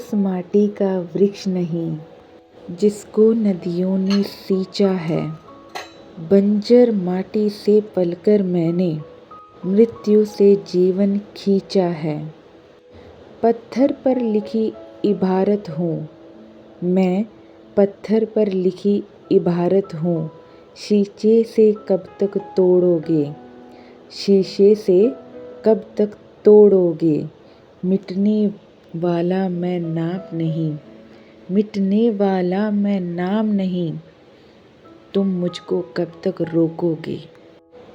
उस माटी का वृक्ष नहीं जिसको नदियों ने सींचा है। बंजर माटी से पलकर मैंने मृत्यु से जीवन खींचा है। पत्थर पर लिखी इबारत हूँ मैं, पत्थर पर लिखी इबारत हूँ। शीशे से कब तक तोड़ोगे, शीशे से कब तक तोड़ोगे। मिटने वाला मैं नाम नहीं, मिटने वाला मैं नाम नहीं। तुम मुझको कब तक रोकोगे।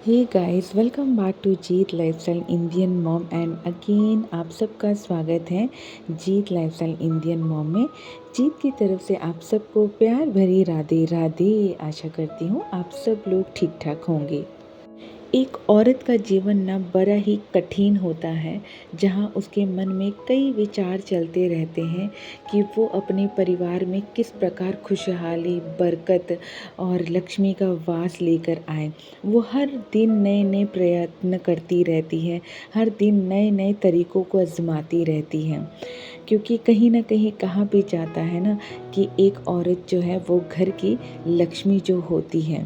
Hey guys, welcome back to Jeet lifestyle Indian mom and again आप सबका स्वागत है जीत लाइफस्टाइल इंडियन मॉम में। जीत की तरफ से आप सबको प्यार भरी राधे राधे। आशा करती हूँ आप सब लोग ठीक ठाक होंगे। एक औरत का जीवन ना बड़ा ही कठिन होता है, जहाँ उसके मन में कई विचार चलते रहते हैं कि वो अपने परिवार में किस प्रकार खुशहाली, बरकत और लक्ष्मी का वास लेकर आए। वो हर दिन नए नए प्रयत्न करती रहती है, हर दिन नए नए तरीक़ों को आजमाती रहती है, क्योंकि कहीं ना कहीं कहा भी जाता है ना कि एक औरत जो है वो घर की लक्ष्मी जो होती है।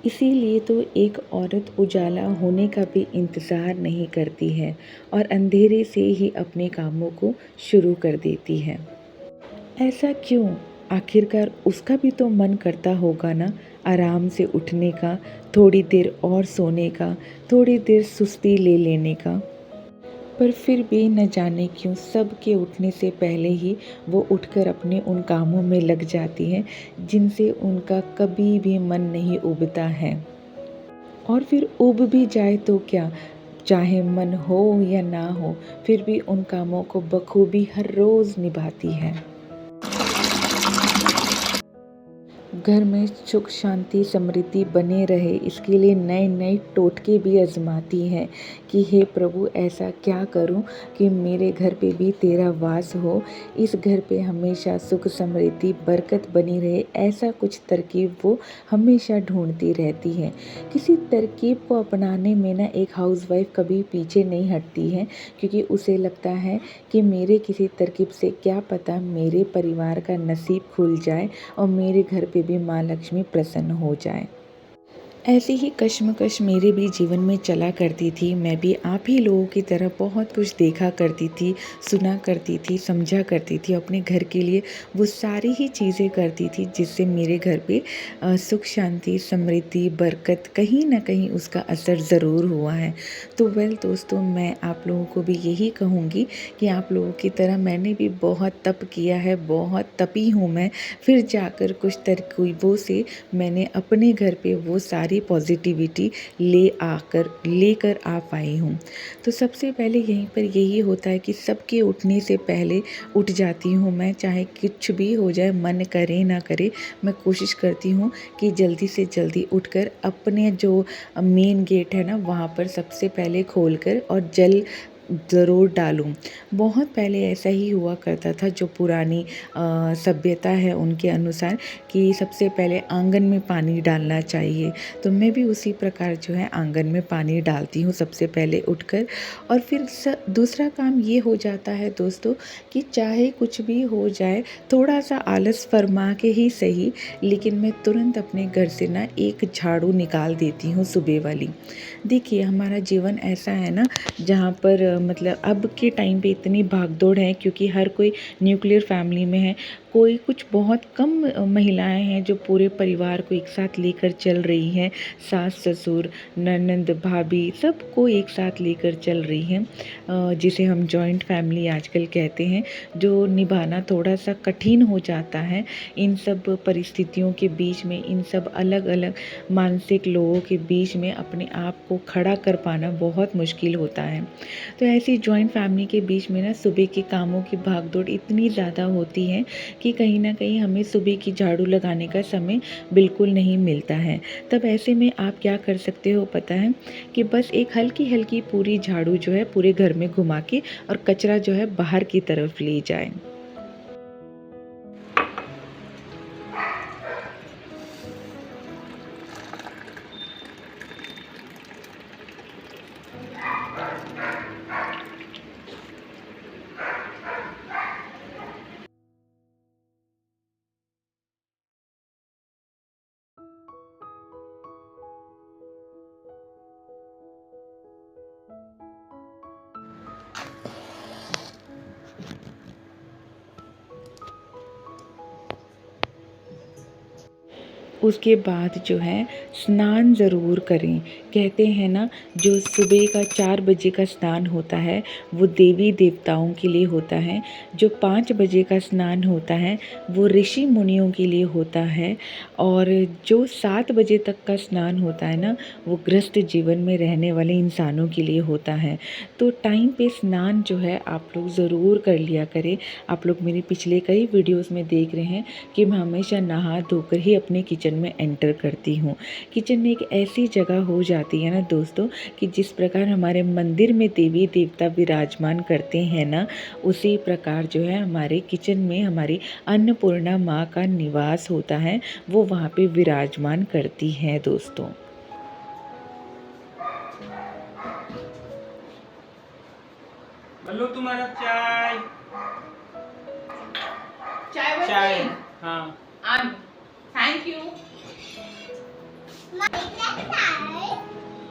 इसीलिए तो एक औरत उजाला होने का भी इंतज़ार नहीं करती है और अंधेरे से ही अपने कामों को शुरू कर देती है। ऐसा क्यों? आखिरकार उसका भी तो मन करता होगा ना आराम से उठने का, थोड़ी देर और सोने का, थोड़ी देर सुस्ती ले लेने का। पर फिर भी न जाने क्यों सबके उठने से पहले ही वो उठकर अपने उन कामों में लग जाती हैं जिनसे उनका कभी भी मन नहीं उबता है। और फिर उब भी जाए तो क्या, चाहे मन हो या ना हो, फिर भी उन कामों को बखूबी हर रोज़ निभाती है। घर में सुख शांति समृद्धि बने रहे, इसके लिए नए नए टोटके भी आजमाती हैं कि हे प्रभु, ऐसा क्या करूं कि मेरे घर पे भी तेरा वास हो, इस घर पे हमेशा सुख समृद्धि बरकत बनी रहे। ऐसा कुछ तरकीब वो हमेशा ढूंढती रहती है। किसी तरकीब को अपनाने में ना एक हाउसवाइफ कभी पीछे नहीं हटती है, क्योंकि उसे लगता है कि मेरे किसी तरकीब से क्या पता मेरे परिवार का नसीब खुल जाए और मेरे घर पे भी माँ लक्ष्मी प्रसन्न हो जाए। ऐसी ही कश्मकश मेरे भी जीवन में चला करती थी। मैं भी आप ही लोगों की तरह बहुत कुछ देखा करती थी, सुना करती थी, समझा करती थी। अपने घर के लिए वो सारी ही चीज़ें करती थी जिससे मेरे घर पे सुख शांति समृद्धि बरकत कहीं ना कहीं उसका असर ज़रूर हुआ है। तो दोस्तों, मैं आप लोगों को भी यही कहूँगी कि आप लोगों की तरह मैंने भी बहुत तप किया है, बहुत तपी हूँ मैं। फिर जाकर कुछ तरकीबों से मैंने अपने घर पे वो सारी पॉजिटिविटी लेकर आ पाई हूँ। तो सबसे पहले यहीं पर यही होता है कि सबके उठने से पहले उठ जाती हूँ मैं, चाहे कुछ भी हो जाए, मन करे ना करे, मैं कोशिश करती हूँ कि जल्दी से जल्दी उठकर अपने जो मेन गेट है ना वहाँ पर सबसे पहले खोलकर और जल ज़रूर डालूं। बहुत पहले ऐसा ही हुआ करता था, जो पुरानी सभ्यता है उनके अनुसार, कि सबसे पहले आंगन में पानी डालना चाहिए। तो मैं भी उसी प्रकार जो है आंगन में पानी डालती हूँ सबसे पहले उठकर। और फिर दूसरा काम ये हो जाता है दोस्तों कि चाहे कुछ भी हो जाए, थोड़ा सा आलस फरमा के ही सही, लेकिन मैं तुरंत अपने घर से ना एक झाड़ू निकाल देती हूँ सुबह वाली। देखिए, हमारा जीवन ऐसा है ना जहाँ पर मतलब अब के टाइम पे इतनी भागदौड़ है, क्योंकि हर कोई न्यूक्लियर फैमिली में है। कोई कुछ बहुत कम महिलाएं हैं जो पूरे परिवार को एक साथ लेकर चल रही हैं। सास ससुर ननंद भाभी सबको एक साथ लेकर चल रही हैं, जिसे हम जॉइंट फैमिली आजकल कहते हैं, जो निभाना थोड़ा सा कठिन हो जाता है। इन सब परिस्थितियों के बीच में, इन सब अलग अलग मानसिक लोगों के बीच में अपने आप को खड़ा कर पाना बहुत मुश्किल होता है। तो ऐसी जॉइंट फैमिली के बीच में ना सुबह के कामों की भागदौड़ इतनी ज़्यादा होती है कि कहीं ना कहीं हमें सुबह की झाड़ू लगाने का समय बिल्कुल नहीं मिलता है। तब ऐसे में आप क्या कर सकते हो पता है, कि बस एक हल्की हल्की पूरी झाड़ू जो है पूरे घर में घुमा के और कचरा जो है बाहर की तरफ ले जाए। उसके बाद जो है स्नान ज़रूर करें। कहते हैं ना, जो सुबह का 4 बजे का स्नान होता है वो देवी देवताओं के लिए होता है, जो 5 बजे का स्नान होता है वो ऋषि मुनियों के लिए होता है, और जो 7 बजे तक का स्नान होता है ना वो गृहस्थ जीवन में रहने वाले इंसानों के लिए होता है। तो टाइम पे स्नान जो है आप लोग ज़रूर कर लिया करें। आप लोग मेरे पिछले कई वीडियोज़ में देख रहे हैं कि मैं हमेशा नहा धोकर ही अपने किचन में एंटर करती हूँ। किचन में एक ऐसी जगह हो जाती है ना दोस्तों, कि जिस प्रकार हमारे मंदिर में देवी देवता विराजमान करते हैं ना, उसी प्रकार जो है हमारे किचन में हमारी अन्नपूर्णा माँ का निवास होता है, वो वहाँ पे विराजमान करती हैं दोस्तों। हेलो, तुम्हारा चाय चाय। हाँ, थैंक यू।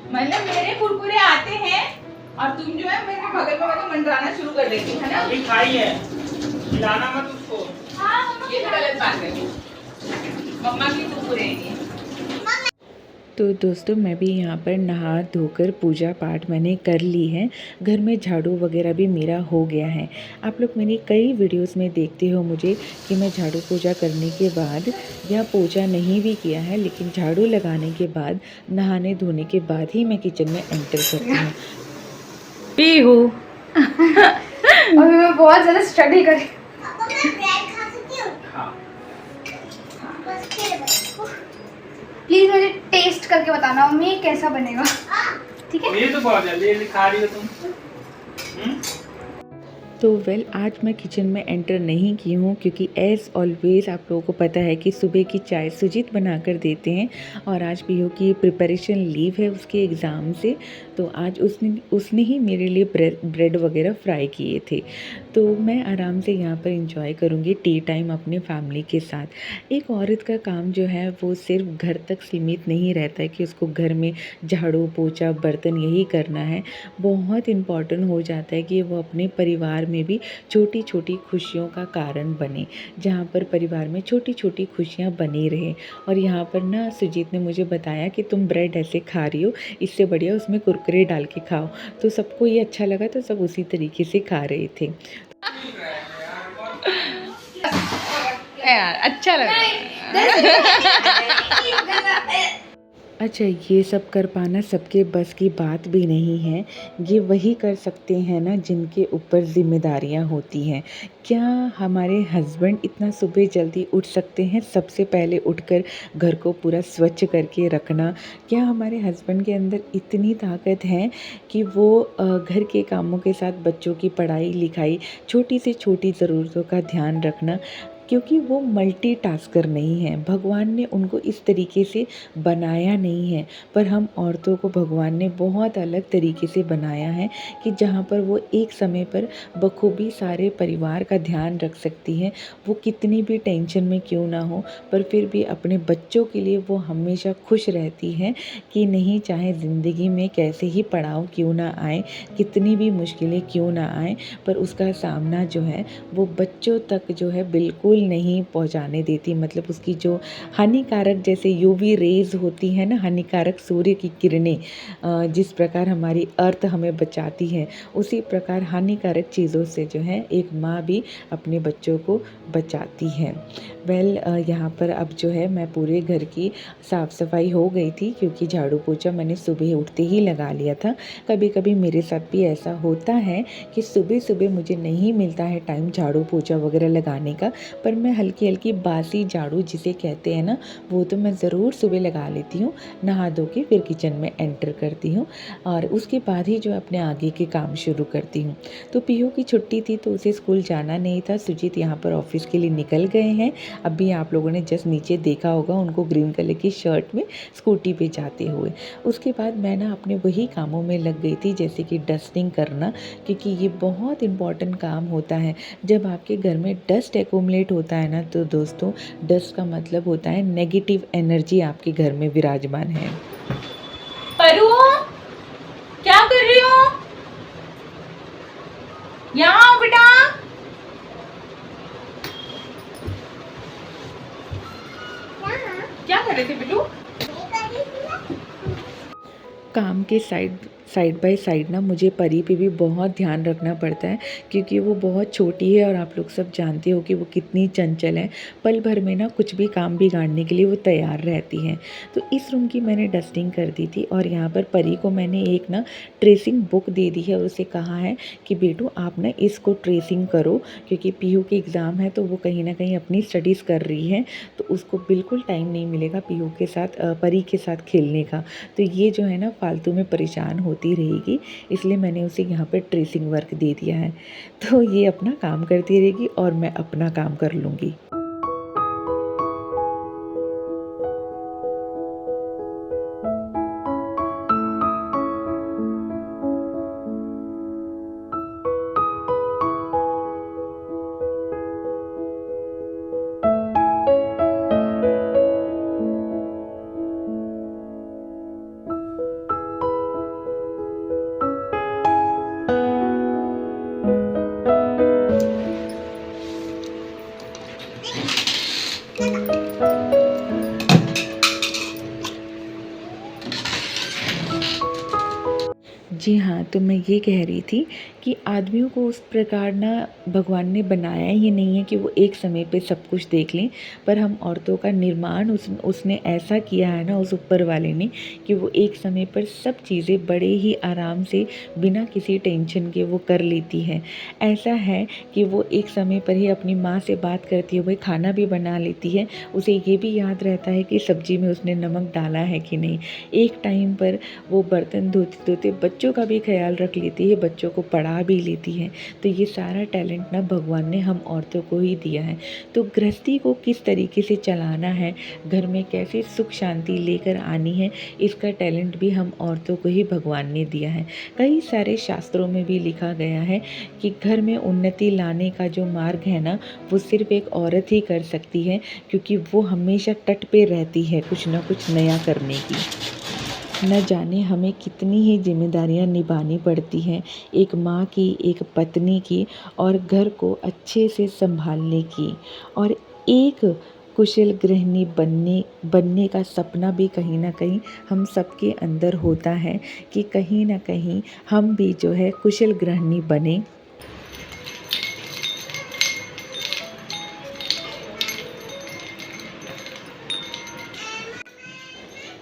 मतलब मेरे कुरकुरे आते हैं और तुम जो है मेरे बगल में मतलब मंडराना शुरू कर देती है ना। अभी खाई है, खिलाना मत उसको। हाँ, ये तो गलत बात है। मम्मा की कुरकुरे हैं ये। तो दोस्तों मैं भी यहाँ पर नहा धोकर पूजा पाठ मैंने कर ली है। घर में झाड़ू वगैरह भी मेरा हो गया है। आप लोग मेरी कई वीडियोस में देखते हो मुझे कि मैं झाड़ू पूजा करने के बाद या पूजा नहीं भी किया है, लेकिन झाड़ू लगाने के बाद नहाने धोने के बाद ही मैं किचन में एंटर करती हूँ। पीहू अभी मैं बहुत ज़्यादा स्टडी कर रही हाँ, प्लीज़ मुझे टेस्ट करके बताना मम्मी ये कैसा बनेगा, ठीक है? ये तो बहुत जल्दी खा रही हो तुम। तो वेल आज मैं किचन में एंटर नहीं की हूँ, क्योंकि एज़ ऑलवेज़ आप लोगों को पता है कि सुबह की चाय सुजीत बना कर देते हैं, और आज पीहू की प्रिपरेशन लीव है उसके एग्ज़ाम से, तो आज उसने ही मेरे लिए ब्रेड वगैरह फ्राई किए थे। तो मैं आराम से यहाँ पर इंजॉय करूँगी टी टाइम अपने फैमिली के साथ। एक औरत का काम जो है वो सिर्फ घर तक सीमित नहीं रहता है कि उसको घर में झाड़ू पोछा बर्तन यही करना है। बहुत इम्पॉर्टेंट हो जाता है कि वो अपने परिवार में भी छोटी छोटी खुशियों का कारण बने, जहाँ पर परिवार में छोटी छोटी खुशियाँ बनी रहे। और यहाँ पर ना सुजीत ने मुझे बताया कि तुम ब्रेड ऐसे खा रही हो, इससे बढ़िया उसमें कुरकुरे डाल के खाओ। तो सबको ये अच्छा लगा, तो सब उसी तरीके से खा रहे थे। यार अच्छा लग रहा है। अच्छा, ये सब कर पाना सबके बस की बात भी नहीं है। ये वही कर सकते हैं ना जिनके ऊपर ज़िम्मेदारियाँ होती हैं। क्या हमारे हस्बैंड इतना सुबह जल्दी उठ सकते हैं सबसे पहले उठकर घर को पूरा स्वच्छ करके रखना? क्या हमारे हस्बैंड के अंदर इतनी ताकत है कि वो घर के कामों के साथ बच्चों की पढ़ाई लिखाई, छोटी से छोटी ज़रूरतों का ध्यान रखना, क्योंकि वो मल्टीटास्कर नहीं हैं। भगवान ने उनको इस तरीके से बनाया नहीं है, पर हम औरतों को भगवान ने बहुत अलग तरीके से बनाया है कि जहाँ पर वो एक समय पर बखूबी सारे परिवार का ध्यान रख सकती हैं। वो कितनी भी टेंशन में क्यों ना हो, पर फिर भी अपने बच्चों के लिए वो हमेशा खुश रहती हैं कि नहीं, चाहे ज़िंदगी में कैसे ही पड़ाव क्यों ना आए, कितनी भी मुश्किलें क्यों ना आए, पर उसका सामना जो है वो बच्चों तक जो है बिल्कुल नहीं पहुंचाने देती। मतलब उसकी जो हानिकारक जैसे यूवी रेज होती है ना, हानिकारक सूर्य की किरणें, जिस प्रकार हमारी अर्थ हमें बचाती है, उसी प्रकार हानिकारक चीज़ों से जो है एक माँ भी अपने बच्चों को बचाती है। वेल यहाँ पर अब जो है मैं पूरे घर की साफ़ सफाई हो गई थी, क्योंकि झाड़ू पोछा मैंने सुबह उठते ही लगा लिया था। कभी कभी मेरे साथ भी ऐसा होता है कि सुबह सुबह मुझे नहीं मिलता है टाइम झाड़ू पोछा वगैरह लगाने का, पर मैं हल्की हल्की बासी झाड़ू जिसे कहते हैं ना, वो तो मैं ज़रूर सुबह लगा लेती हूँ। नहा धो के फिर किचन में एंटर करती हूँ, और उसके बाद ही जो अपने आगे के काम शुरू करती हूँ। तो पीहू की छुट्टी थी तो उसे स्कूल जाना नहीं था। सुजीत यहाँ पर ऑफिस के लिए निकल गए हैं। अभी आप लोगों ने जस्ट नीचे देखा होगा उनको ग्रीन कलर की शर्ट में स्कूटी पे जाते हुए। उसके बाद मैं ना अपने वही कामों में लग गई थी, जैसे कि डस्टिंग करना, क्योंकि ये बहुत इम्पॉर्टेंट काम होता है। जब आपके घर में डस्ट एक्यूमुलेट होता है ना, तो दोस्तों डस्ट का मतलब होता है नेगेटिव एनर्जी आपके घर में विराजमान है। परू, क्या कर रही हो? यहाँ आओ बेटा। क्या कर रहे थे बिल्लू? काम के साइड बाय साइड ना मुझे परी पे भी बहुत ध्यान रखना पड़ता है, क्योंकि वो बहुत छोटी है और आप लोग सब जानते हो कि वो कितनी चंचल है। पल भर में ना कुछ भी काम बिगाड़ने के लिए वो तैयार रहती हैं। तो इस रूम की मैंने डस्टिंग कर दी थी और यहाँ पर परी को मैंने एक ना ट्रेसिंग बुक दे दी है और उसे कहा है कि बेटू आप ना इसको ट्रेसिंग करो, क्योंकि पीयू के एग्ज़ाम है तो वो कहीं ना कहीं अपनी स्टडीज़ कर रही है, तो उसको बिल्कुल टाइम नहीं मिलेगा पीयू के साथ परी के साथ खेलने का। तो ये जो है ना फालतू में परेशान होती रहेगी, इसलिए मैंने उसे यहाँ पे ट्रेसिंग वर्क दे दिया है। तो ये अपना काम करती रहेगी और मैं अपना काम कर लूँगी। जी हाँ, तो मैं ये कह रही थी कि आदमियों को उस प्रकार ना भगवान ने बनाया ही नहीं है कि वो एक समय पे सब कुछ देख लें, पर हम औरतों का निर्माण उसने ऐसा किया है ना, उस ऊपर वाले ने, कि वो एक समय पर सब चीज़ें बड़े ही आराम से बिना किसी टेंशन के वो कर लेती हैं। ऐसा है कि वो एक समय पर ही अपनी माँ से बात करती हुए खाना भी बना लेती है। उसे ये भी याद रहता है कि सब्ज़ी में उसने नमक डाला है कि नहीं। एक टाइम पर वो बर्तन धोते धोते बच्चों का भी ख्याल रख लेती है, बच्चों को पढ़ा भी लेती है। तो ये सारा टैलेंट ना भगवान ने हम औरतों को ही दिया है। तो गृहस्थी को किस तरीके से चलाना है, घर में कैसे सुख शांति लेकर आनी है, इसका टैलेंट भी हम औरतों को ही भगवान ने दिया है। कई सारे शास्त्रों में भी लिखा गया है कि घर में उन्नति लाने का जो मार्ग है ना, वो सिर्फ एक औरत ही कर सकती है, क्योंकि वो हमेशा तट पे रहती है कुछ ना कुछ नया करने की। न जाने हमें कितनी ही जिम्मेदारियां निभानी पड़ती हैं, एक माँ की, एक पत्नी की, और घर को अच्छे से संभालने की, और एक कुशल गृहिणी बनने का सपना भी कहीं ना कहीं हम सबके अंदर होता है कि कहीं ना कहीं हम भी जो है कुशल गृहिणी बने।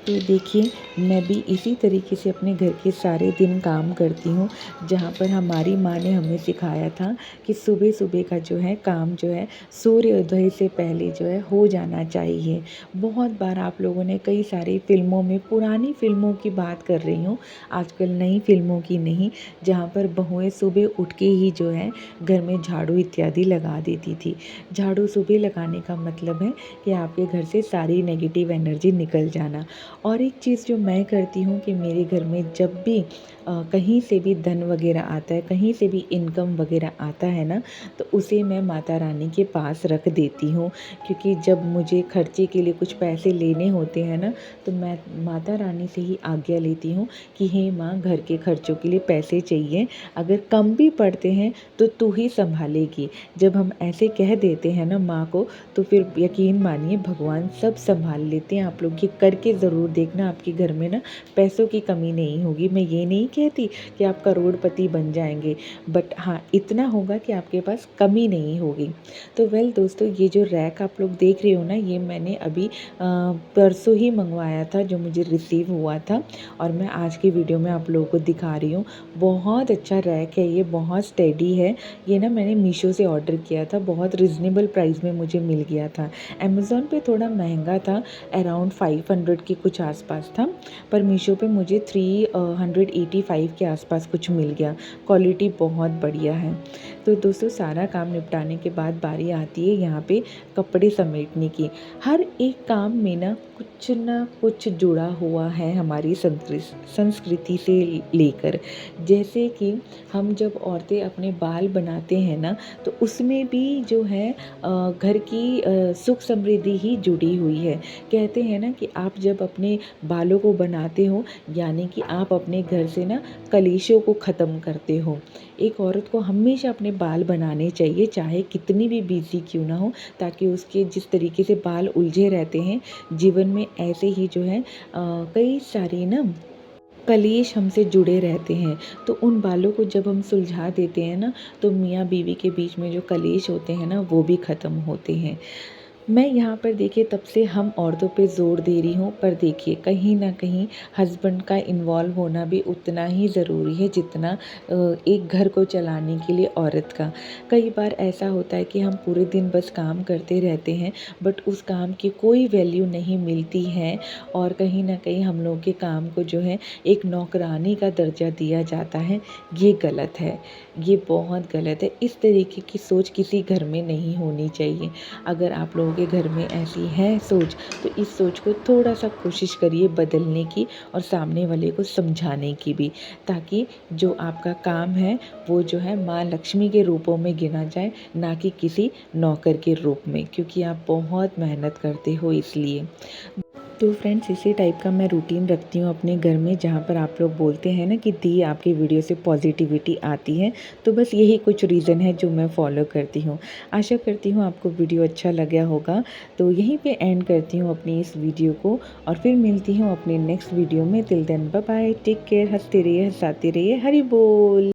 तो देखिए, मैं भी इसी तरीके से अपने घर के सारे दिन काम करती हूँ, जहाँ पर हमारी माँ ने हमें सिखाया था कि सुबह सुबह का जो है काम जो है सूर्योदय से पहले जो है हो जाना चाहिए। बहुत बार आप लोगों ने कई सारी फ़िल्मों में, पुरानी फ़िल्मों की बात कर रही हूँ, आजकल नई फ़िल्मों की नहीं, जहाँ पर बहुएँ सुबह उठ के ही जो है घर में झाड़ू इत्यादि लगा देती थी। झाड़ू सुबह लगाने का मतलब है कि आपके घर से सारी नेगेटिव एनर्जी निकल जाना। और एक चीज़ जो मैं करती हूँ कि मेरे घर में जब भी कहीं से भी धन वगैरह आता है, कहीं से भी इनकम वगैरह आता है ना, तो उसे मैं माता रानी के पास रख देती हूँ, क्योंकि जब मुझे खर्चे के लिए कुछ पैसे लेने होते हैं ना, तो मैं माता रानी से ही आज्ञा लेती हूँ कि हे माँ, घर के खर्चों के लिए पैसे चाहिए, अगर कम भी पड़ते हैं तो तू ही संभालेगी। जब हम ऐसे कह देते हैं ना माँ को, तो फिर यकीन मानिए भगवान सब संभाल लेते हैं। आप लोग ये करके ज़रूर देखना, आपके घर में ना पैसों की कमी नहीं होगी। मैं ये नहीं कहती कि आप करोड़पति बन जाएंगे, बट हाँ, इतना होगा कि आपके पास कमी नहीं होगी। तो वेल दोस्तों, ये जो रैक आप लोग देख रहे हो ना, ये मैंने अभी परसों ही मंगवाया था, जो मुझे रिसीव हुआ था, और मैं आज की वीडियो में आप लोगों को दिखा रही हूँ। बहुत अच्छा रैक है ये, बहुत स्टेडी है। ये ना मैंने मीशो से ऑर्डर किया था, बहुत रिजनेबल प्राइस में मुझे मिल गया था। अमेज़ॉन पे थोड़ा महंगा था, अराउंड 500 के कुछ आसपास था, पर मीशो पे मुझे 385 के आसपास कुछ मिल गया। क्वालिटी बहुत बढ़िया है। तो दोस्तों, सारा काम निपटाने के बाद बारी आती है यहाँ पे कपड़े समेटने की। हर एक काम में ना कुछ जुड़ा हुआ है हमारी संस्कृति से लेकर। जैसे कि हम जब औरतें अपने बाल बनाते हैं ना, तो उसमें भी जो है घर की सुख समृद्धि ही जुड़ी हुई है। कहते हैं ना कि आप जब अपने अपने बालों को बनाते हो, यानी कि आप अपने घर से ना कलेशों को ख़त्म करते हो। एक औरत को हमेशा अपने बाल बनाने चाहिए, चाहे कितनी भी बिज़ी क्यों ना हो, ताकि उसके जिस तरीके से बाल उलझे रहते हैं जीवन में, ऐसे ही जो है कई सारी ना कलेश हमसे जुड़े रहते हैं। तो उन बालों को जब हम सुलझा देते हैं ना, तो मियाँ बीवी के बीच में जो कलेश होते हैं ना, वो भी ख़त्म होते हैं। मैं यहाँ पर देखिए तब से हम औरतों पे ज़ोर दे रही हूँ, पर देखिए कहीं न कहीं हस्बैंड का इन्वॉल्व होना भी उतना ही ज़रूरी है जितना एक घर को चलाने के लिए औरत का। कई बार ऐसा होता है कि हम पूरे दिन बस काम करते रहते हैं, बट उस काम की कोई वैल्यू नहीं मिलती है, और कहीं न कहीं हम लोगों के काम को जो है एक नौकरानी का दर्जा दिया जाता है। ये गलत है, ये बहुत गलत है। इस तरीके की सोच किसी घर में नहीं होनी चाहिए। अगर आप लोगों के घर में ऐसी है सोच, तो इस सोच को थोड़ा-सा कोशिश करिए बदलने की, और सामने वाले को समझाने की भी, ताकि जो आपका काम है वो जो है माँ लक्ष्मी के रूपों में गिना जाए, ना कि किसी नौकर के रूप में, क्योंकि आप बहुत मेहनत करते हो इसलिए। तो फ्रेंड्स, इसी टाइप का मैं रूटीन रखती हूँ अपने घर में, जहाँ पर आप लोग बोलते हैं ना कि दी आपकी वीडियो से पॉजिटिविटी आती है, तो बस यही कुछ रीज़न है जो मैं फॉलो करती हूँ। आशा करती हूँ आपको वीडियो अच्छा लगा होगा। तो यहीं पे एंड करती हूँ अपनी इस वीडियो को, और फिर मिलती हूँ अपने नेक्स्ट वीडियो में। Till then bye bye, take care, हँसते रहिए, हँसाते रहिए, हरि बोल।